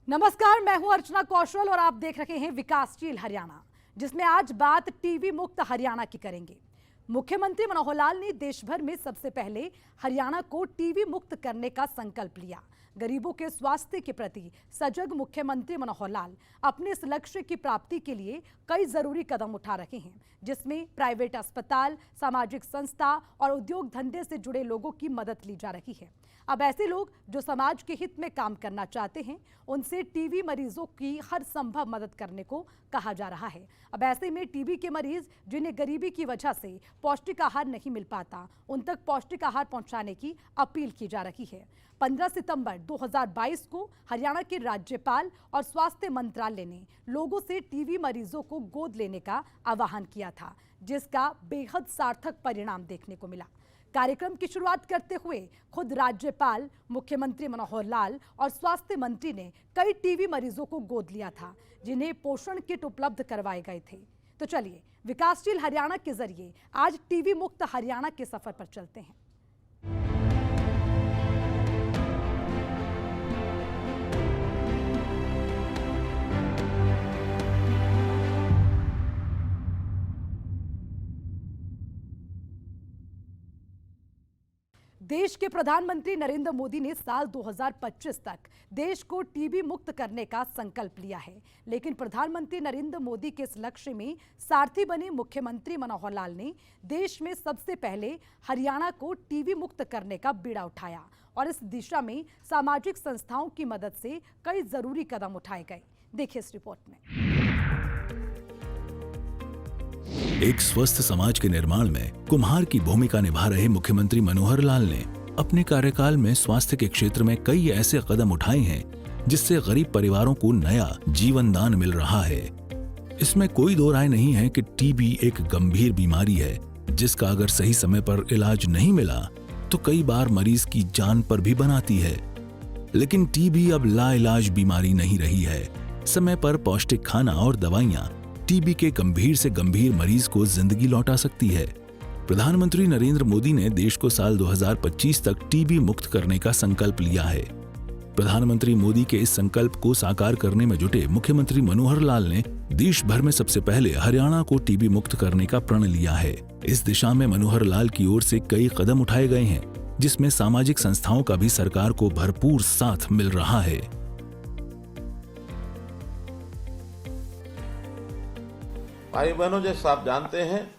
नमस्कार, मैं हूं अर्चना कौशल और आप देख रहे हैं विकासशील हरियाणा, जिसमें आज बात टीबी मुक्त हरियाणा की करेंगे। मुख्यमंत्री मनोहर लाल ने देश भर में सबसे पहले हरियाणा को टीबी मुक्त करने का संकल्प लिया। गरीबों के स्वास्थ्य के प्रति सजग मुख्यमंत्री मनोहर लाल अपने इस लक्ष्य की प्राप्ति के लिए कई जरूरी कदम उठा रहे हैं, जिसमें प्राइवेट अस्पताल, सामाजिक संस्था और उद्योग धंधे से जुड़े लोगों की मदद ली जा रही है। अब ऐसे लोग जो समाज के हित में काम करना चाहते हैं, उनसे टीबी मरीजों की हर संभव मदद करने को कहा जा रहा है। अब ऐसे में टीबी के मरीज जिन्हें गरीबी की वजह से पौष्टिक आहार नहीं मिल पाता, उन तक पौष्टिक आहार पहुंचाने की अपील की जा रही है। 15 सितंबर 2022 को हरियाणा के राज्यपाल और स्वास्थ्य मंत्रालय ने लोगों से टीबी मरीजों को गोद लेने का आह्वान किया था, जिसका बेहद सार्थक परिणाम देखने को मिला। कार्यक्रम की शुरुआत करते हुए खुद राज्यपाल, मुख्यमंत्री मनोहर लाल और स्वास्थ्य मंत्री ने कई टीबी मरीजों को गोद लिया था, जिन्हें पोषण किट उपलब्ध करवाए गए थे। तो चलिए विकासशील हरियाणा के जरिए आज टीबी मुक्त हरियाणा के सफर पर चलते हैं। देश के प्रधानमंत्री नरेंद्र मोदी ने साल 2025 तक देश को टीबी मुक्त करने का संकल्प लिया है, लेकिन प्रधानमंत्री नरेंद्र मोदी के इस लक्ष्य में सारथी बने मुख्यमंत्री मनोहर लाल ने देश में सबसे पहले हरियाणा को टीबी मुक्त करने का बीड़ा उठाया और इस दिशा में सामाजिक संस्थाओं की मदद से कई जरूरी कदम उठाए गए। देखिए इस रिपोर्ट में। एक स्वस्थ समाज के निर्माण में कुम्हार की भूमिका निभा रहे मुख्यमंत्री मनोहर लाल ने अपने कार्यकाल में स्वास्थ्य के क्षेत्र में कई ऐसे कदम उठाए हैं जिससे गरीब परिवारों को नया जीवन दान मिल रहा है। इसमें कोई दो राय नहीं है कि टीबी एक गंभीर बीमारी है, जिसका अगर सही समय पर इलाज नहीं मिला तो कई बार मरीज की जान पर भी बनाती है। लेकिन टीबी अब लाइलाज बीमारी नहीं रही है। समय पर पौष्टिक खाना और दवाइयां टीबी के गंभीर से गंभीर मरीज को जिंदगी लौटा सकती है। प्रधानमंत्री नरेंद्र मोदी ने देश को साल 2025 तक टीबी मुक्त करने का संकल्प लिया है। प्रधानमंत्री मोदी के इस संकल्प को साकार करने में जुटे मुख्यमंत्री मनोहर लाल ने देश भर में सबसे पहले हरियाणा को टीबी मुक्त करने का प्रण लिया है। इस दिशा में मनोहर लाल की ओर से कई कदम उठाए गए हैं, जिसमें सामाजिक संस्थाओं का भी सरकार को भरपूर साथ मिल रहा है। भाई बहनों, जैसे आप जानते हैं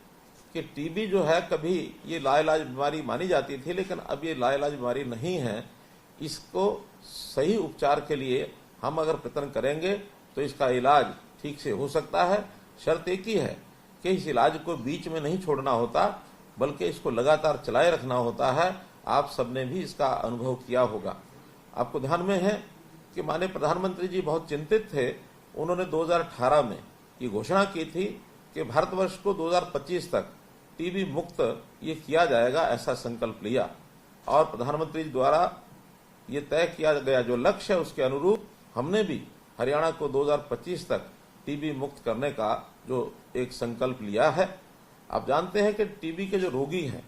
कि टीबी जो है कभी ये लाइलाज बीमारी मानी जाती थी, लेकिन अब ये लाइलाज बीमारी नहीं है। इसको सही उपचार के लिए हम अगर प्रयत्न करेंगे तो इसका इलाज ठीक से हो सकता है। शर्त एक ही है कि इस इलाज को बीच में नहीं छोड़ना होता, बल्कि इसको लगातार चलाए रखना होता है। आप सबने भी इसका अनुभव किया होगा। आपको ध्यान में है कि माननीय प्रधानमंत्री जी बहुत चिंतित थे। उन्होंने 2018 में ये घोषणा की थी कि भारतवर्ष को 2025 तक टीबी मुक्त ये किया जाएगा, ऐसा संकल्प लिया और प्रधानमंत्री द्वारा ये तय किया गया जो लक्ष्य है उसके अनुरूप हमने भी हरियाणा को 2025 तक टीबी मुक्त करने का जो एक संकल्प लिया है। आप जानते हैं कि टीबी के जो रोगी हैं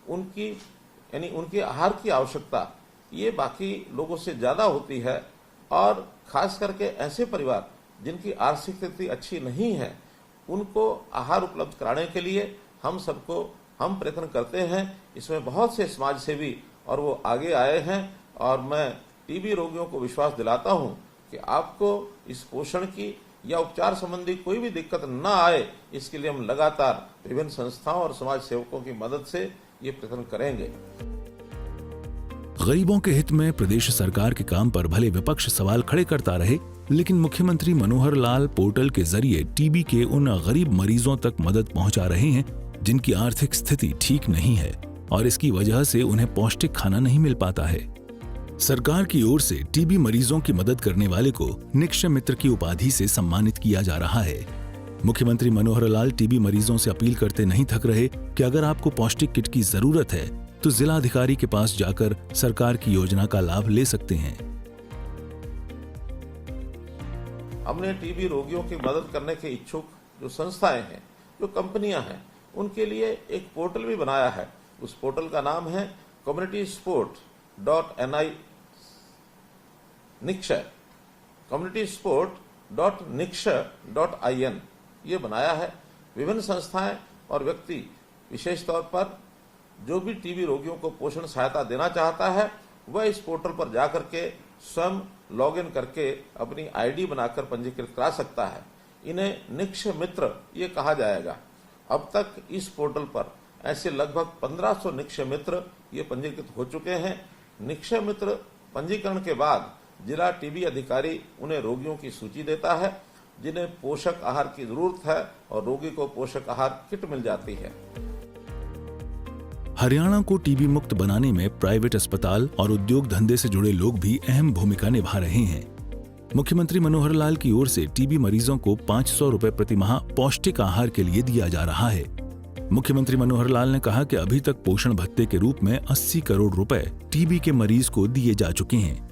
उनकी यानी उनके आहार की आवश्यकता ये बाकी लोगों से ज्यादा होती है और खास करके ऐसे परिवार जिनकी आर्थिक स्थिति अच्छी नहीं है, उनको आहार उपलब्ध कराने के लिए हम प्रयत्न करते हैं। इसमें बहुत से समाज सेवी और वो आगे आए हैं और मैं टीबी रोगियों को विश्वास दिलाता हूं कि आपको इस पोषण की या उपचार संबंधी कोई भी दिक्कत न आए, इसके लिए हम लगातार विभिन्न संस्थाओं और समाज सेवकों की मदद से ये प्रयत्न करेंगे। गरीबों के हित में प्रदेश सरकार के काम पर भले विपक्ष सवाल खड़े करता रहे, लेकिन मुख्यमंत्री मनोहर लाल पोर्टल के जरिए टीबी के उन गरीब मरीजों तक मदद पहुंचा रहे हैं जिनकी आर्थिक स्थिति ठीक नहीं है और इसकी वजह से उन्हें पौष्टिक खाना नहीं मिल पाता है। सरकार की ओर से टीबी मरीजों की मदद करने वाले को निक्षय मित्र की उपाधि से सम्मानित किया जा रहा है। मुख्यमंत्री मनोहर लाल टीबी मरीजों से अपील करते नहीं थक रहे कि अगर आपको पौष्टिक किट की जरूरत है तो जिलाधिकारी के पास जाकर सरकार की योजना का लाभ ले सकते हैं। हमने टीबी रोगियों की मदद करने के इच्छुक जो संस्थाएं हैं, जो कंपनियां हैं, उनके लिए एक पोर्टल भी बनाया है। उस पोर्टल का नाम है communitysupportni निक्षय। communitysport.niksha.in ये बनाया है। विभिन्न संस्थाएं और व्यक्ति विशेष तौर पर जो भी टीबी रोगियों को पोषण सहायता देना चाहता है वह इस पोर्टल पर जाकर के स्वयं लॉगिन करके अपनी आईडी बनाकर पंजीकृत करा सकता है। इन्हें निक्ष मित्र ये कहा जाएगा। अब तक इस पोर्टल पर ऐसे लगभग 1500 निक्ष मित्र ये पंजीकृत हो चुके हैं। निक्ष मित्र पंजीकरण के बाद जिला टीबी अधिकारी उन्हें रोगियों की सूची देता है जिन्हें पोषक आहार की जरूरत है और रोगी को पोषक आहार किट मिल जाती है। हरियाणा को टीबी मुक्त बनाने में प्राइवेट अस्पताल और उद्योग धंधे से जुड़े लोग भी अहम भूमिका निभा रहे हैं। मुख्यमंत्री मनोहर लाल की ओर से टीबी मरीजों को 500 रुपए प्रति माह पौष्टिक आहार के लिए दिया जा रहा है। मुख्यमंत्री मनोहर लाल ने कहा कि अभी तक पोषण भत्ते के रूप में 80 करोड़ रुपए टीबी के मरीज को दिए जा चुके हैं।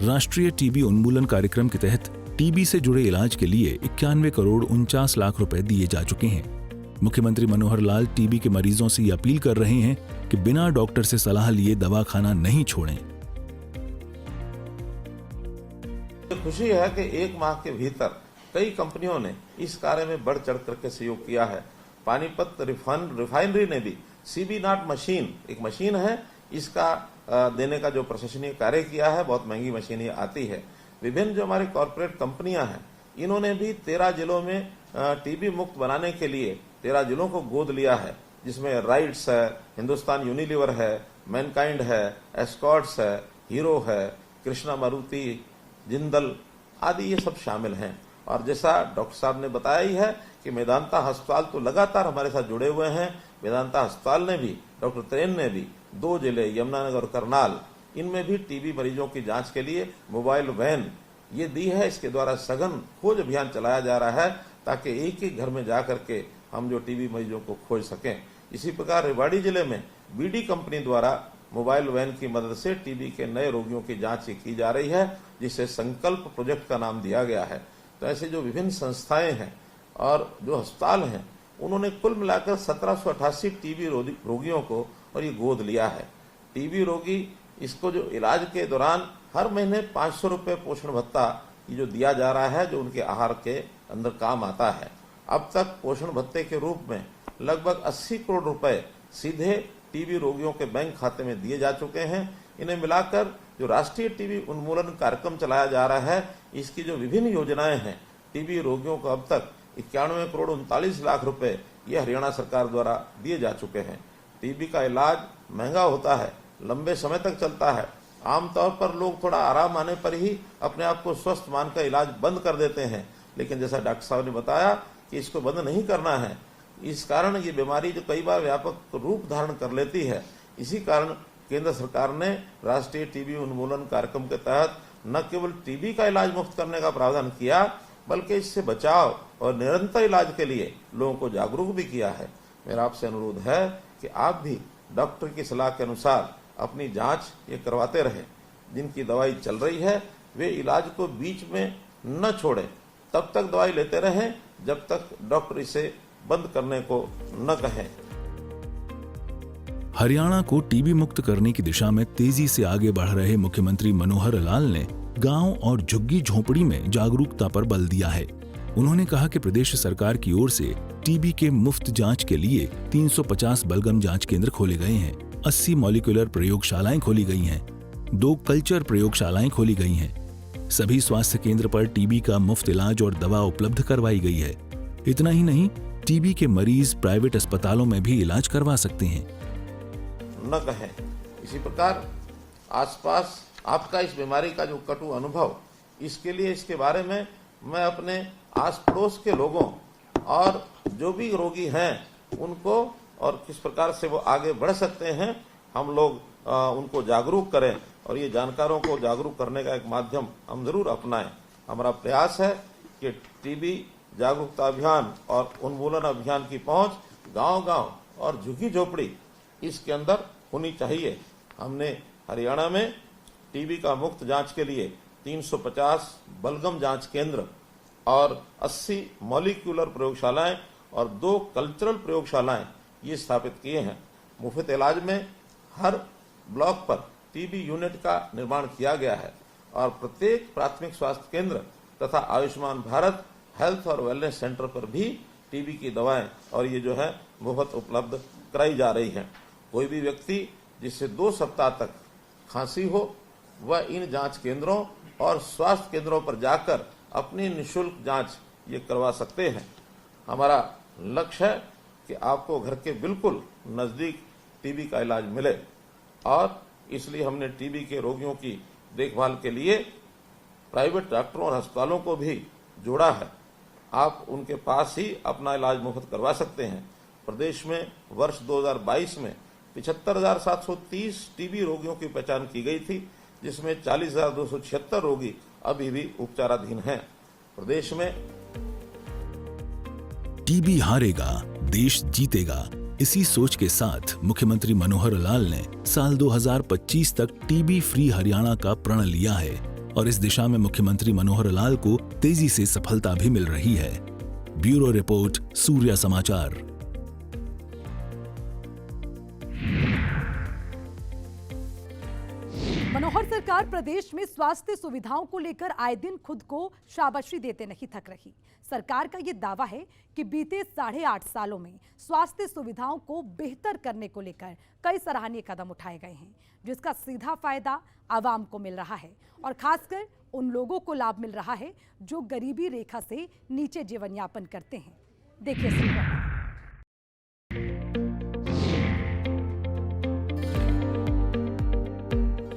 राष्ट्रीय टीबी उन्मूलन कार्यक्रम के तहत टीबी से जुड़े इलाज के लिए 91 करोड़ 49 लाख रुपए दिए जा चुके हैं। मुख्यमंत्री मनोहर लाल टीबी के मरीजों से अपील कर रहे हैं कि बिना डॉक्टर से सलाह लिए दवा खाना नहीं छोड़ें। खुशी है कि 1 माह के भीतर कई कंपनियों ने इस कार्य में बढ़ चढ़ करके सहयोग किया है। पानीपत रिफाइनरी ने भी सीबी नॉट मशीन, एक मशीन है, इसका देने का जो प्रशासनिक कार्य किया है। बहुत महंगी मशीन ये आती है। विभिन्न जो हमारी कॉर्पोरेट कंपनियां हैं इन्होंने भी 13 जिलों में टीबी मुक्त बनाने के लिए 13 जिलों को गोद लिया है, जिसमें राइट्स है, हिंदुस्तान यूनिलीवर है, मैनकाइंड है, एस्कॉर्ट्स है, हीरो है, कृष्णा मारुति, जिंदल आदि ये सब शामिल हैं। और जैसा डॉक्टर साहब ने बताया ही है कि मेदांता अस्पताल तो लगातार हमारे साथ जुड़े हुए हैं। मेदांता अस्पताल ने भी, डॉक्टर त्रेन ने भी 2 जिले यमुनानगर और करनाल, इनमें भी टीबी मरीजों की जांच के लिए मोबाइल वैन ये दी है। इसके द्वारा सघन खोज अभियान चलाया जा रहा है ताकि एक एक घर में जाकर के हम जो टीबी मरीजों को खोज सकें। इसी प्रकार रेवाड़ी जिले में बीडी कंपनी द्वारा मोबाइल वैन की मदद से टीबी के नए रोगियों की जांच की जा रही है, जिसे संकल्प प्रोजेक्ट का नाम दिया गया है। तो ऐसे जो विभिन्न संस्थाएं हैं और जो अस्पताल हैं उन्होंने कुल मिलाकर 1788 टीबी रोगियों को और ये गोद लिया है। टीबी रोगी इसको जो इलाज के दौरान हर महीने 500 रुपए पोषण भत्ता ये जो दिया जा रहा है, जो उनके आहार के अंदर काम आता है। अब तक पोषण भत्ते के रूप में लगभग 80 करोड़ रुपए सीधे टीबी रोगियों के बैंक खाते में दिए जा चुके हैं। इन्हें मिलाकर जो राष्ट्रीय टीबी उन्मूलन कार्यक्रम चलाया जा रहा है, इसकी जो विभिन्न योजनाएं हैं, टीबी रोगियों को अब तक 91 करोड़ 39 लाख रुपए ये हरियाणा सरकार द्वारा दिए जा चुके हैं। टीबी का इलाज महंगा होता है, लंबे समय तक चलता है। आमतौर पर लोग थोड़ा आराम आने पर ही अपने आप को स्वस्थ मानकर इलाज बंद कर देते हैं, लेकिन जैसा डॉक्टर साहब ने बताया कि इसको बंद नहीं करना है। इस कारण ये बीमारी जो कई बार व्यापक रूप धारण कर लेती है, इसी कारण केंद्र सरकार ने राष्ट्रीय टीबी उन्मूलन कार्यक्रम के तहत न केवल टीबी का इलाज मुफ्त करने का प्रावधान किया, बल्कि इससे बचाव और निरंतर इलाज के लिए लोगों को जागरूक भी किया है। मेरा आपसे अनुरोध है कि आप भी डॉक्टर की सलाह के अनुसार अपनी जांच ये करवाते रहें। जिनकी दवाई चल रही है वे इलाज को बीच में न छोड़ें, तब तक दवाई लेते रहें जब तक डॉक्टर इसे बंद करने को न कहें। हरियाणा को टीबी मुक्त करने की दिशा में तेजी से आगे बढ़ रहे मुख्यमंत्री मनोहर लाल ने गांव और झुग्गी झोपड़ी में जागरूकता पर बल दिया है। उन्होंने कहा कि प्रदेश सरकार की ओर से टीबी के मुफ्त जांच के लिए 350 बलगम जांच केंद्र खोले गए हैं, 80 मॉलिक्यूलर प्रयोगशालाएं खोली गई हैं, 2 कल्चर प्रयोगशालाएं खोली गई हैं। सभी स्वास्थ्य केंद्र पर टीबी का मुफ्त इलाज और दवा उपलब्ध करवाई गई है। इतना ही नहीं, टीबी के मरीज प्राइवेट अस्पतालों में भी इलाज करवा सकते हैं। न कहें। इसी प्रकार आसपास आपका इस बीमारी का जो कटु अनुभव, इसके लिए इसके बारे में मैं अपने आस पड़ोस के लोगों और जो भी रोगी हैं उनको और किस प्रकार से वो आगे बढ़ सकते हैं, हम लोग उनको जागरूक करें और ये जानकारों को जागरूक करने का एक माध्यम हम जरूर अपनाएं। हमारा प्रयास है कि टीबी जागरूकता अभियान और उन्मूलन अभियान की पहुंच गांव-गांव और झुग्गी झोपड़ी इसके अंदर होनी चाहिए। हमने हरियाणा में टीबी का मुफ्त जांच के लिए 350 बलगम जांच केंद्र और 80 मॉलिक्यूलर प्रयोगशालाएं और 2 कल्चरल प्रयोगशालाएं ये स्थापित किए हैं। मुफ्त इलाज में हर ब्लॉक पर टीबी यूनिट का निर्माण किया गया है और प्रत्येक प्राथमिक स्वास्थ्य केंद्र तथा आयुष्मान भारत हेल्थ और वेलनेस सेंटर पर भी टीबी की दवाएं और ये जो है मुफ्त उपलब्ध कराई जा रही हैं। कोई भी व्यक्ति जिससे 2 सप्ताह तक खांसी हो वह इन जांच केंद्रों और स्वास्थ्य केंद्रों पर जाकर अपनी निःशुल्क जांच ये करवा सकते हैं। हमारा लक्ष्य है कि आपको घर के बिल्कुल नजदीक टीबी का इलाज मिले और इसलिए हमने टीबी के रोगियों की देखभाल के लिए प्राइवेट डॉक्टरों और अस्पतालों को भी जोड़ा है। आप उनके पास ही अपना इलाज मुफ्त करवा सकते हैं। प्रदेश में वर्ष 2022 में 75,730 टीबी रोगियों की पहचान की गई थी, जिसमें 40,276 रोगी अभी भी उपचाराधीन हैं। प्रदेश में टीबी हारेगा, देश जीतेगा, इसी सोच के साथ मुख्यमंत्री मनोहर लाल ने साल 2025 तक टीबी फ्री हरियाणा का प्रण लिया है और इस दिशा में मुख्यमंत्री मनोहर लाल को तेजी से सफलता भी मिल रही है। ब्यूरो रिपोर्ट, सूर्या समाचार। मनोहर सरकार प्रदेश में स्वास्थ्य सुविधाओं को लेकर आए दिन खुद को शाबाशी देते नहीं थक रही। सरकार का ये दावा है कि बीते 8.5 सालों में स्वास्थ्य सुविधाओं को बेहतर करने को लेकर कई सराहनीय कदम उठाए गए हैं, जिसका सीधा फायदा आवाम को मिल रहा है और खासकर उन लोगों को लाभ मिल रहा है जो गरीबी रेखा से नीचे जीवन यापन करते हैं। देखिए इस रिपोर्ट में।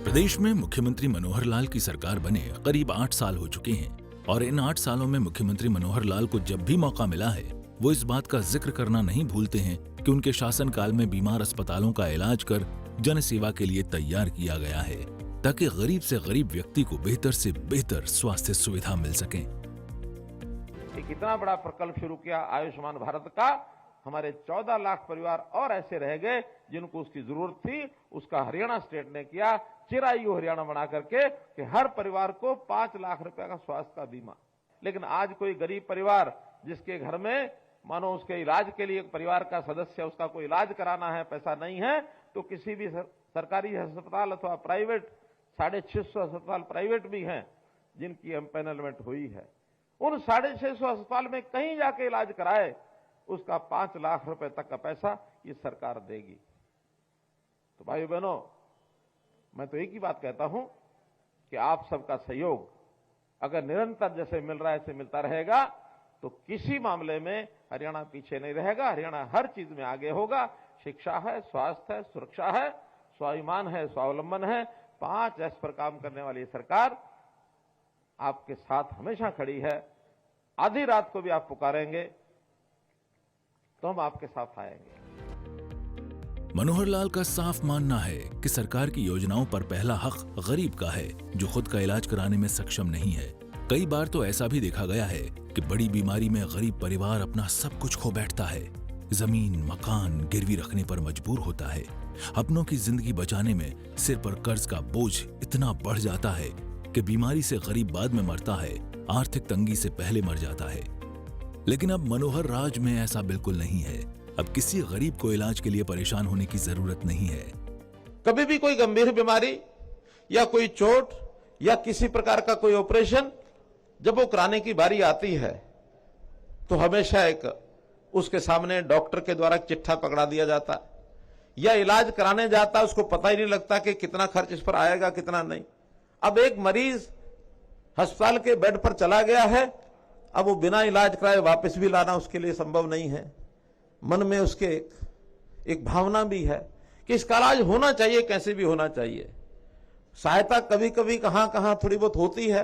प्रदेश में मुख्यमंत्री मनोहर लाल की सरकार बने करीब 8 साल हो चुके हैं और इन 8 सालों में मुख्यमंत्री मनोहर लाल को जब भी मौका मिला है वो इस बात का जिक्र करना नहीं भूलते हैं कि उनके शासनकाल में बीमार अस्पतालों का इलाज कर जन सेवा के लिए तैयार किया गया है ताकि गरीब से गरीब व्यक्ति को बेहतर से बेहतर स्वास्थ्य सुविधा मिल सके। एक इतना बड़ा प्रकल्प शुरू किया आयुष्मान भारत का, हमारे 14 लाख परिवार और ऐसे रह गए जिनको उसकी जरूरत थी। उसका हरियाणा स्टेट ने किया, चिरायु हरियाणा बना करके कि हर परिवार को 5 लाख रुपए का स्वास्थ्य का बीमा। लेकिन आज कोई गरीब परिवार जिसके घर में मानो उसके इलाज के लिए एक परिवार का सदस्य उसका कोई इलाज कराना है, पैसा नहीं है, तो किसी भी सरकारी अस्पताल अथवा प्राइवेट 650 अस्पताल प्राइवेट भी हैं जिनकी एम्पैनलमेंट हुई है, उन 650 अस्पताल में कहीं जाके इलाज कराए उसका 5 लाख रुपए तक का पैसा ये सरकार देगी। तो भाई बहनों, मैं तो एक ही बात कहता हूं कि आप सबका सहयोग अगर निरंतर जैसे मिल रहा है ऐसे मिलता रहेगा तो किसी मामले में हरियाणा पीछे नहीं रहेगा। हरियाणा हर चीज में आगे होगा। शिक्षा है, स्वास्थ्य है, सुरक्षा है, स्वाभिमान है, स्वावलंबन है, 5 एस पर काम करने वाली सरकार आपके साथ हमेशा खड़ी है। आधी रात को भी आप पुकारेंगे तो हम आपके साथ आएंगे। मनोहर लाल का साफ मानना है कि सरकार की योजनाओं पर पहला हक गरीब का है जो खुद का इलाज कराने में सक्षम नहीं है। कई बार तो ऐसा भी देखा गया है कि बड़ी बीमारी में गरीब परिवार अपना सब कुछ खो बैठता है, जमीन मकान गिरवी रखने पर मजबूर होता है। अपनों की जिंदगी बचाने में सिर पर कर्ज का बोझ इतना बढ़ जाता है कि बीमारी से गरीब बाद में मरता है, आर्थिक तंगी से पहले मर जाता है। लेकिन अब मनोहर राज में ऐसा बिल्कुल नहीं है। अब किसी गरीब को इलाज के लिए परेशान होने की जरूरत नहीं है। कभी भी कोई गंभीर बीमारी या कोई चोट या किसी प्रकार का कोई ऑपरेशन जब वो कराने की बारी आती है तो हमेशा एक उसके सामने डॉक्टर के द्वारा चिट्ठा पकड़ा दिया जाता या इलाज कराने जाता, उसको पता ही नहीं लगता कि कितना खर्च इस पर आएगा कितना नहीं। अब एक मरीज अस्पताल के बेड पर चला गया है, अब वो बिना इलाज कराए वापस भी लाना उसके लिए संभव नहीं है। मन में उसके एक भावना भी है कि इसका इलाज होना चाहिए, कैसे भी होना चाहिए। सहायता कभी कभी कहां थोड़ी बहुत होती है,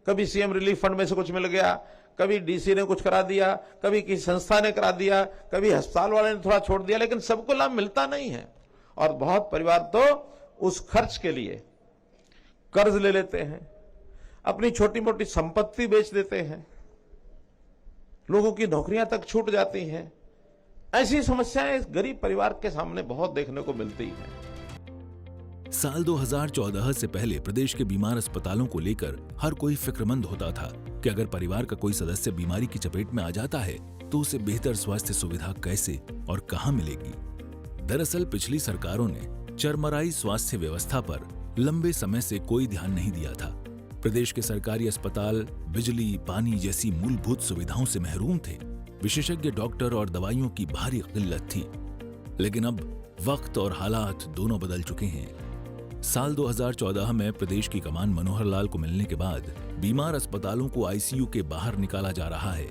कभी सीएम रिलीफ फंड में से कुछ मिल गया, कभी डीसी ने कुछ करा दिया, कभी किसी संस्था ने करा दिया, कभी अस्पताल वाले ने थोड़ा छोड़ दिया, लेकिन सबको लाभ मिलता नहीं है। और बहुत परिवार तो उस खर्च के लिए कर्ज ले लेते हैं, अपनी छोटी मोटी संपत्ति बेच देते हैं, लोगों की नौकरियां तक छूट जाती हैं। ऐसी समस्याएं इस गरीब परिवार के सामने बहुत देखने को मिलती हैं। साल 2014 से पहले प्रदेश के बीमार अस्पतालों को लेकर हर कोई फिक्रमंद होता था कि अगर परिवार का कोई सदस्य बीमारी की चपेट में आ जाता है तो उसे बेहतर स्वास्थ्य सुविधा कैसे और कहां मिलेगी। दरअसल पिछली सरकारों ने चरमराई स्वास्थ्य व्यवस्था पर लंबे समय से कोई ध्यान नहीं दिया था प्रदेश के सरकारी अस्पताल बिजली, पानी जैसी मूलभूत सुविधाओं से महरूम थे। विशेषज्ञ डॉक्टर और दवाइयों की भारी किल्लत थी। लेकिन अब वक्त और हालात दोनों बदल चुके हैं। साल 2014 में प्रदेश की कमान मनोहर लाल को मिलने के बाद बीमार अस्पतालों को आईसीयू के बाहर निकाला जा रहा है।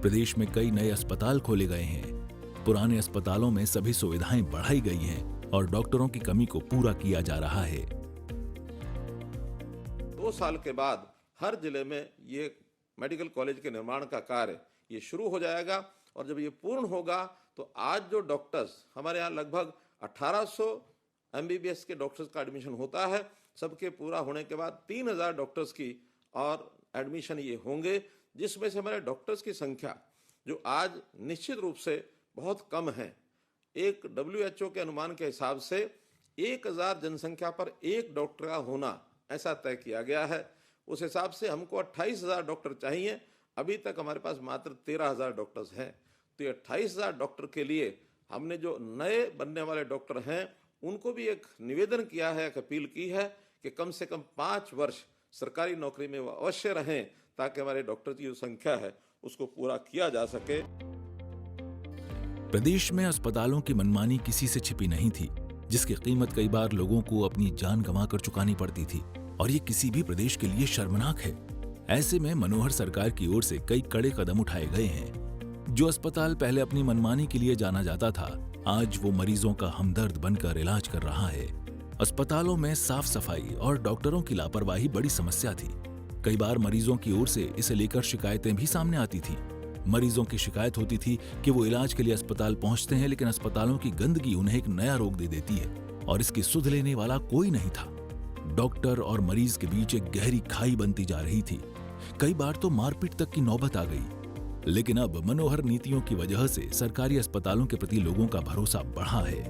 प्रदेश में कई नए अस्पताल खोले गए हैं। पुराने अस्पतालों में सभी सुविधाएं बढ़ाई गई हैं और डॉक्टरों की कमी को पूरा किया जा रहा है। 2 साल के बाद हर जिले में ये मेडिकल कॉलेज के निर्माण का कार्य ये शुरू हो जाएगा और जब ये पूर्ण होगा तो आज जो डॉक्टर्स हमारे यहाँ लगभग 1800 एमबीबीएस के डॉक्टर्स का एडमिशन होता है, सबके पूरा होने के बाद 3000 डॉक्टर्स की और एडमिशन ये होंगे, जिसमें से हमारे डॉक्टर्स की संख्या जो आज निश्चित रूप से बहुत कम है। एक WHO के अनुमान के हिसाब से 1000 जनसंख्या पर एक डॉक्टर का होना ऐसा तय किया गया है। उस हिसाब से हमको 28,000 डॉक्टर चाहिए। अभी तक हमारे पास मात्र 13,000 डॉक्टर्स हैं। तो ये 28,000 डॉक्टर के लिए हमने जो नए बनने वाले डॉक्टर हैं उनको भी एक निवेदन किया है, एक अपील की है कि कम से कम 5 वर्ष सरकारी नौकरी में वो अवश्य रहें ताकि हमारे डॉक्टर की जो संख्या है उसको पूरा किया जा सके। प्रदेश में अस्पतालों की मनमानी किसी से छिपी नहीं थी, जिसकी कीमत कई बार लोगों को अपनी जान गंवाकर चुकानी पड़ती थी और ये किसी भी प्रदेश के लिए शर्मनाक है। ऐसे में मनोहर सरकार की ओर से कई कड़े कदम उठाए गए हैं। जो अस्पताल पहले अपनी मनमानी के लिए जाना जाता था, आज वो मरीजों का हमदर्द बनकर इलाज कर रहा है। अस्पतालों में साफ सफाई और डॉक्टरों की लापरवाही बड़ी समस्या थी। कई बार मरीजों की ओर से इसे लेकर शिकायतें भी सामने आती थीं। मरीजों की शिकायत होती थी कि वो इलाज के लिए अस्पताल पहुंचते हैं, लेकिन अस्पतालों की गंदगी उन्हें एक नया रोग दे देती है और इसकी सुध लेने वाला कोई नहीं था। डॉक्टर और मरीज के बीच एक गहरी खाई बनती जा रही थी। कई बार तो मारपीट तक की नौबत आ गई। लेकिन अब मनोहर नीतियों की वजह से सरकारी अस्पतालों के प्रति लोगों का भरोसा बढ़ा है।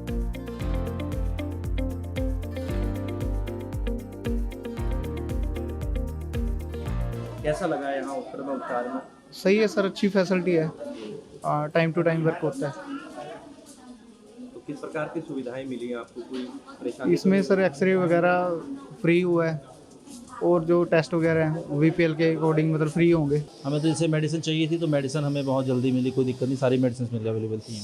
कैसा लगा यहाँ उत्तर में उपचार में? सही है सर, अच्छी फैसिलिटी है, टाइम टू टाइम वर्क होता है। तो किस प्रकार की सुविधाएं मिली हैं आपको? कोई परेशानी? इसमें सर एक्सरे वगैरह फ्री हुआ है और जो टेस्ट वगैरह हैं वीपीएल के अकॉर्डिंग मतलब फ्री होंगे। हमें तो जैसे मेडिसिन चाहिए थी तो मेडिसिन हमें बहुत जल्दी मिली, कोई दिक्कत नहीं, सारी मेडिसिन मिल अवेलेबल थी।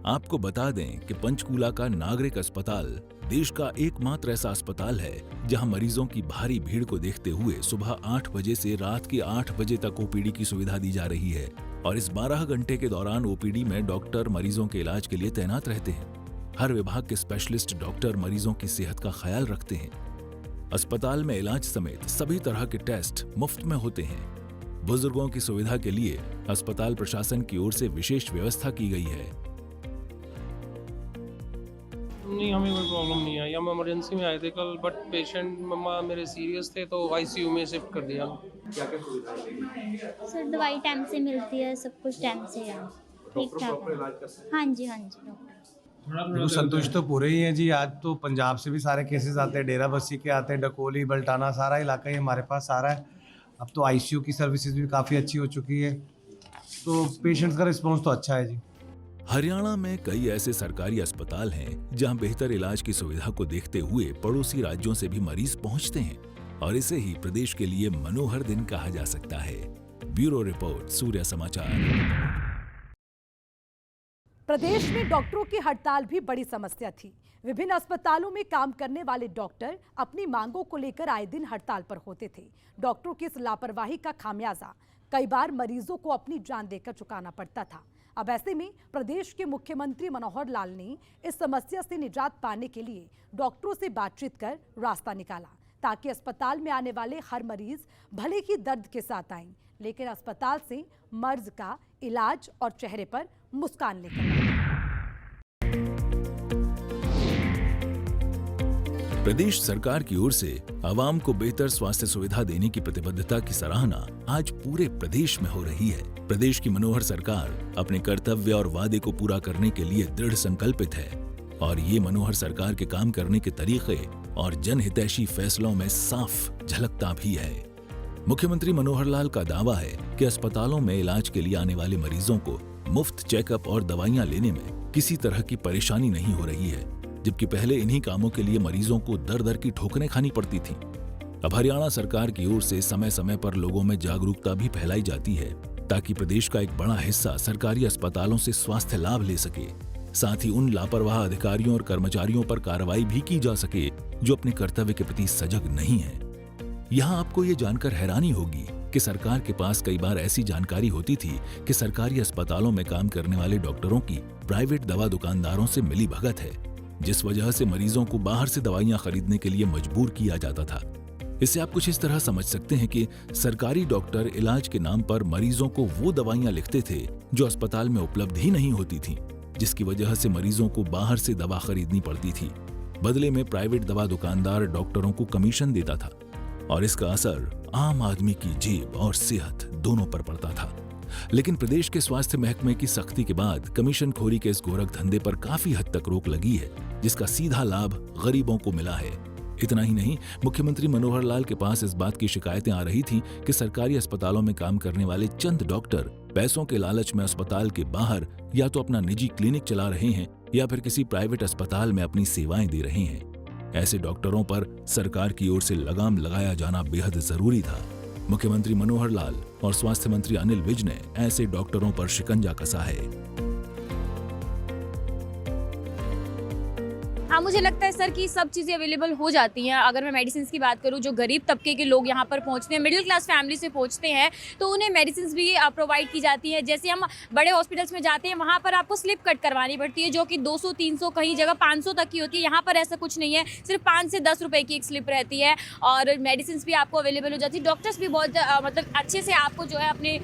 आपको बता दें कि पंचकूला का नागरिक अस्पताल देश का एकमात्र ऐसा अस्पताल है जहां मरीजों की भारी भीड़ को देखते हुए सुबह 8 बजे से रात के 8 बजे तक ओपीडी की सुविधा दी जा रही है और इस 12 घंटे के दौरान ओपीडी में डॉक्टर मरीजों के इलाज के लिए तैनात रहते हैं। हर विभाग के स्पेशलिस्ट डॉक्टर मरीजों की सेहत का ख्याल रखते हैं। अस्पताल में इलाज समेत सभी तरह के टेस्ट मुफ्त में होते हैं। बुजुर्गों की सुविधा के लिए अस्पताल प्रशासन की ओर से विशेष व्यवस्था की गई है। नहीं, हमें कोई प्रॉब्लम नहीं आई। हम इमरजेंसी में आए थे कल, बट पेशेंट मम्मा मेरे सीरियस थे तो आईसीयू में शिफ्ट कर दिया। क्या क्या सुविधाएं? सर दवाई टाइम से मिलती है, सब कुछ टाइम से है, ठीक ठाक प्रॉपर है। इलाज करते हैं? हाँ जी डॉक्टर। बिल्कुल संतुष्ट तो पूरे ही हैं जी। आज तो पंजाब से भी सारे केसेस आते हैं, डेरा बस्सी के आते हैं, डकोली, बल्टाना, सारा इलाका ही हमारे पास सारा है। अब तो आईसीयू की सर्विसेज भी काफ़ी अच्छी हो चुकी है, तो पेशेंट्स का रिस्पॉन्स तो अच्छा है जी। हरियाणा में कई ऐसे सरकारी अस्पताल हैं जहां बेहतर इलाज की सुविधा को देखते हुए पड़ोसी राज्यों से भी मरीज पहुंचते हैं और इसे ही प्रदेश के लिए मनोहर दिन कहा जा सकता है। ब्यूरो रिपोर्ट, सूर्य समाचार। प्रदेश में डॉक्टरों की हड़ताल भी बड़ी समस्या थी। विभिन्न अस्पतालों में काम करने वाले डॉक्टर अपनी मांगों को लेकर आए दिन हड़ताल पर होते थे। डॉक्टरों की इस लापरवाही का खामियाजा कई बार मरीजों को अपनी जान देकर चुकाना पड़ता था। अब ऐसे में प्रदेश के मुख्यमंत्री मनोहर लाल ने इस समस्या से निजात पाने के लिए डॉक्टरों से बातचीत कर रास्ता निकाला, ताकि अस्पताल में आने वाले हर मरीज भले ही दर्द के साथ आएं, लेकिन अस्पताल से मर्ज का इलाज और चेहरे पर मुस्कान लेकर। प्रदेश सरकार की ओर से आवाम को बेहतर स्वास्थ्य सुविधा देने की प्रतिबद्धता की सराहना आज पूरे प्रदेश में हो रही है। प्रदेश की मनोहर सरकार अपने कर्तव्य और वादे को पूरा करने के लिए दृढ़ संकल्पित है और ये मनोहर सरकार के काम करने के तरीके और जनहितैषी फैसलों में साफ झलकता भी है। मुख्यमंत्री मनोहर लाल का दावा है कि अस्पतालों में इलाज के लिए आने वाले मरीजों को मुफ्त चेकअप और दवाइयां लेने में किसी तरह की परेशानी नहीं हो रही है, जबकि पहले इन्हीं कामों के लिए मरीजों को दर दर की ठोकरें खानी पड़ती थीं। अब हरियाणा सरकार की ओर से समय समय पर लोगों में जागरूकता भी फैलाई जाती है ताकि प्रदेश का एक बड़ा हिस्सा सरकारी अस्पतालों से स्वास्थ्य लाभ ले सके। साथ ही उन लापरवाह अधिकारियों और कर्मचारियों पर कार्रवाई भी की जा सके जो अपने कर्तव्य के प्रति सजग नहीं है। यहाँ आपको ये जानकर हैरानी होगी कि सरकार के पास कई बार ऐसी जानकारी होती थी कि सरकारी अस्पतालों में काम करने वाले डॉक्टरों की प्राइवेट दवा दुकानदारों से मिली भगत है, जिस वजह से मरीजों को बाहर से दवाइयां खरीदने के लिए मजबूर किया जाता था। इससे आप कुछ इस तरह समझ सकते हैं कि सरकारी डॉक्टर इलाज के नाम पर मरीजों को वो दवाइयां लिखते थे जो अस्पताल में उपलब्ध ही नहीं होती थी, जिसकी वजह से मरीजों को बाहर से दवा खरीदनी पड़ती थी। बदले में प्राइवेट दवा दुकानदार डॉक्टरों को कमीशन देता था और इसका असर आम आदमी की जेब और सेहत दोनों पर पड़ता था। लेकिन प्रदेश के स्वास्थ्य महकमे की सख्ती के बाद कमीशनखोरी के इस गोरख धंधे पर काफी हद तक रोक लगी है, जिसका सीधा लाभ गरीबों को मिला है। इतना ही नहीं, मुख्यमंत्री मनोहर लाल के पास इस बात की शिकायतें आ रही थीं कि सरकारी अस्पतालों में काम करने वाले चंद डॉक्टर पैसों के लालच में अस्पताल के बाहर या तो अपना निजी क्लिनिक चला रहे हैं या फिर किसी प्राइवेट अस्पताल में अपनी सेवाएं दे रहे हैं। ऐसे डॉक्टरों पर सरकार की ओर से लगाम लगाया जाना बेहद जरूरी था। मुख्यमंत्री मनोहर लाल और स्वास्थ्य मंत्री अनिल विज ने ऐसे डॉक्टरों पर शिकंजा कसा है। हाँ, मुझे लगता है सर कि सब चीज़ें अवेलेबल हो जाती हैं। अगर मैं मेडिसिन की बात करूँ, जो गरीब तबके के लोग यहाँ पर पहुँचते हैं, मिडिल क्लास फैमिली से पहुँचते हैं, तो उन्हें मेडिसिन भी प्रोवाइड की जाती है। जैसे हम बड़े हॉस्पिटल्स में जाते हैं, वहाँ पर आपको स्लिप कट करवानी पड़ती है, जो कि 200-300 कहीं जगह 500 तक की होती है। यहाँ पर ऐसा कुछ नहीं है, सिर्फ 5 से 10 रुपये की एक स्लिप रहती है और मेडिसिन भी आपको अवेलेबल हो जाती है। डॉक्टर्स भी बहुत मतलब अच्छे से आपको जो है अपने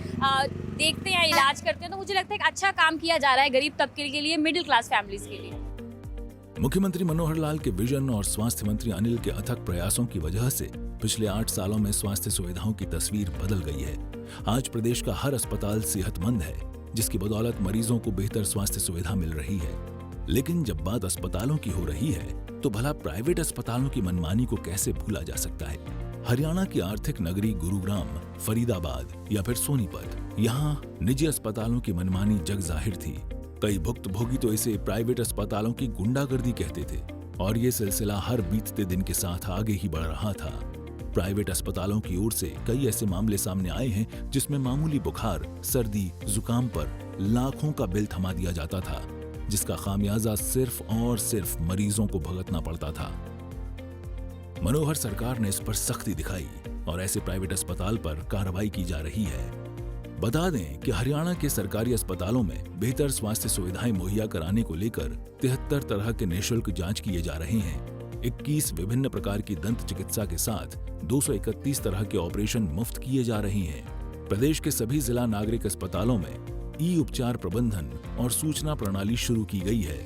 देखते हैं, इलाज करते हैं। तो मुझे लगता है एक अच्छा काम किया जा रहा है गरीब तबके के लिए, मिडिल क्लास फैमिलीज़ के लिए। मुख्यमंत्री मनोहर लाल के विजन और स्वास्थ्य मंत्री अनिल के अथक प्रयासों की वजह से पिछले 8 सालों में स्वास्थ्य सुविधाओं की तस्वीर बदल गई है। आज प्रदेश का हर अस्पताल सेहतमंद है, जिसकी बदौलत मरीजों को बेहतर स्वास्थ्य सुविधा मिल रही है। लेकिन जब बात अस्पतालों की हो रही है, तो भला प्राइवेट अस्पतालों की मनमानी को कैसे भूला जा सकता है। हरियाणा की आर्थिक नगरी गुरुग्राम, फरीदाबाद या फिर सोनीपत, यहाँ निजी अस्पतालों की मनमानी जग जाहिर थी। कई भुक्तभोगी तो इसे प्राइवेट अस्पतालों की गुंडागर्दी कहते थे और ये सिलसिला हर बीतते दिन के साथ आगे ही बढ़ रहा था। प्राइवेट अस्पतालों की ओर से कई ऐसे मामले सामने आए हैं जिसमें मामूली बुखार, सर्दी, जुकाम पर लाखों का बिल थमा दिया जाता था, जिसका खामियाजा सिर्फ और सिर्फ मरीजों को भुगतना पड़ता था। मनोहर सरकार ने इस पर सख्ती दिखाई और ऐसे प्राइवेट अस्पताल पर कार्रवाई की जा रही है। बता दें कि हरियाणा के सरकारी अस्पतालों में बेहतर स्वास्थ्य सुविधाएं मुहैया कराने को लेकर 73 तरह के निःशुल्क जांच किए जा रहे हैं। 21 विभिन्न प्रकार की दंत चिकित्सा के साथ 231 तरह के ऑपरेशन मुफ्त किए जा रहे हैं। प्रदेश के सभी जिला नागरिक अस्पतालों में ई उपचार प्रबंधन और सूचना प्रणाली शुरू की गई है।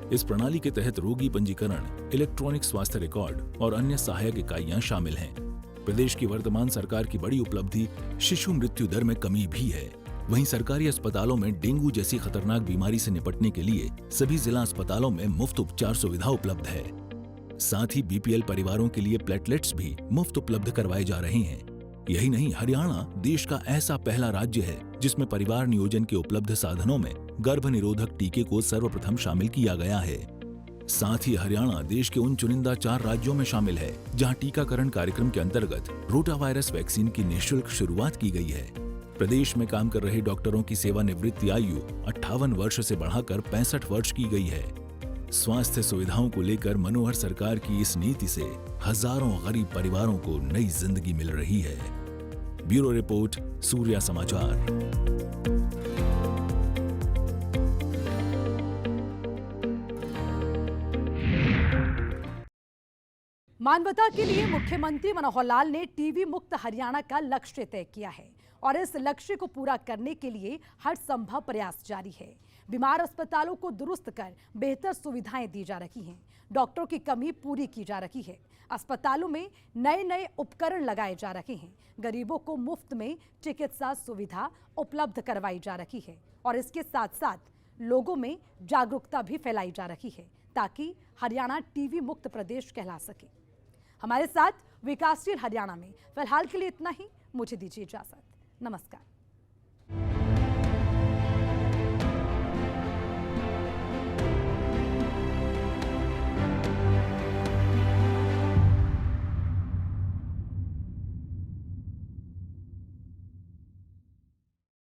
इस प्रणाली के तहत रोगी पंजीकरण, इलेक्ट्रॉनिक स्वास्थ्य रिकॉर्ड और अन्य सहायक इकाइयां शामिल हैं। प्रदेश की वर्तमान सरकार की बड़ी उपलब्धि शिशु मृत्यु दर में कमी भी है। वहीं सरकारी अस्पतालों में डेंगू जैसी खतरनाक बीमारी से निपटने के लिए सभी जिला अस्पतालों में मुफ्त उपचार सुविधा उपलब्ध है। साथ ही बीपीएल परिवारों के लिए प्लेटलेट्स भी मुफ्त उपलब्ध करवाए जा रहे हैं। यही नहीं, हरियाणा देश का ऐसा पहला राज्य है जिसमें परिवार नियोजन के उपलब्ध साधनों में गर्भ निरोधक टीके को सर्वप्रथम शामिल किया गया है। साथ ही हरियाणा देश के उन चुनिंदा 4 राज्यों में शामिल है जहां टीकाकरण कार्यक्रम के अंतर्गत रोटा वायरस वैक्सीन की निःशुल्क शुरुआत की गई है। प्रदेश में काम कर रहे डॉक्टरों की सेवानिवृत्ति आयु 58 वर्ष से बढ़ाकर 65 वर्ष की गई है। स्वास्थ्य सुविधाओं को लेकर मनोहर सरकार की इस नीति से हजारों गरीब परिवारों को नई जिंदगी मिल रही है। ब्यूरो रिपोर्ट, सूर्या समाचार। मानवता के लिए मुख्यमंत्री मनोहर लाल ने टीबी मुक्त हरियाणा का लक्ष्य तय किया है और इस लक्ष्य को पूरा करने के लिए हर संभव प्रयास जारी है। बीमार अस्पतालों को दुरुस्त कर बेहतर सुविधाएं दी जा रही हैं। डॉक्टरों की कमी पूरी की जा रही है। अस्पतालों में नए नए उपकरण लगाए जा रहे हैं। गरीबों को मुफ्त में चिकित्सा सुविधा उपलब्ध करवाई जा रही है और इसके साथ साथ लोगों में जागरूकता भी फैलाई जा रही है ताकि हरियाणा टीबी मुक्त प्रदेश कहला सके। हमारे साथ विकासशील हरियाणा में फिलहाल के लिए इतना ही। मुझे दीजिए इजाजत। नमस्कार।